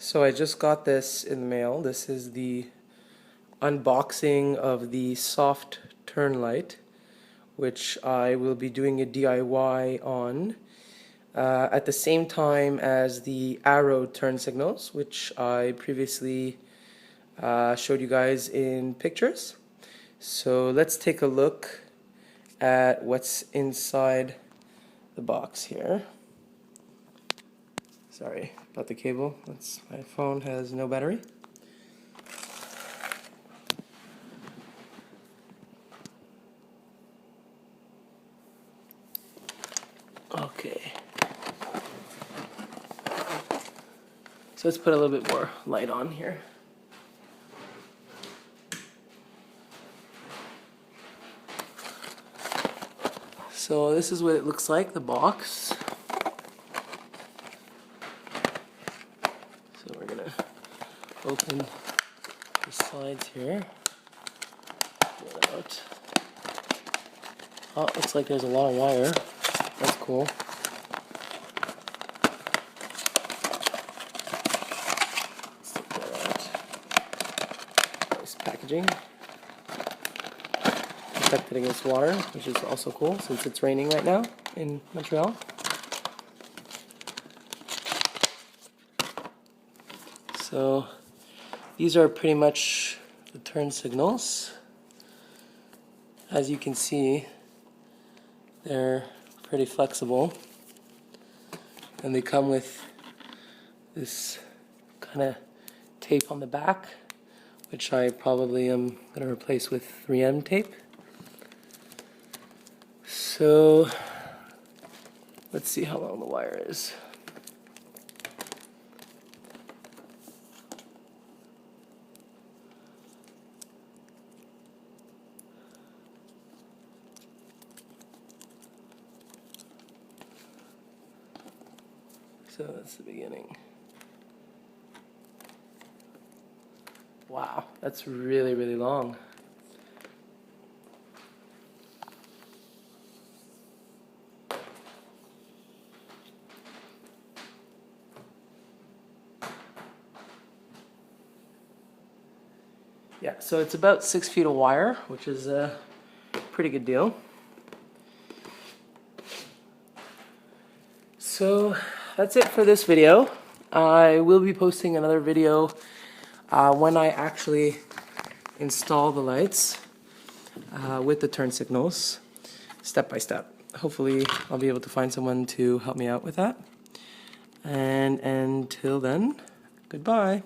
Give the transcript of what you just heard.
So I just got this in the mail. This is the unboxing of the soft turn light, which I will be doing a DIY on at the same time as the arrow turn signals, which I previously showed you guys in pictures. So let's take a look at what's inside the box here. Sorry about the cable. My phone has no battery. Okay. So let's put a little bit more light on here. So this is what it looks like, the box. So we're gonna open the sides here. Pull it out. Oh, it looks like there's a lot of wire. That's cool. Let's take that out. Nice packaging. Protected against water, which is also cool since it's raining right now in Montreal. So these are pretty much the turn signals. As you can see, they're pretty flexible, and they come with this kind of tape on the back, which I probably am going to replace with 3M tape. So let's see how long the wire is. So that's the beginning. Wow, that's really, really long. Yeah, so it's about 6 feet of wire, which is a pretty good deal. So that's it for this video. I will be posting another video when I actually install the lights with the turn signals, step by step. Hopefully I'll be able to find someone to help me out with that. And until then, goodbye.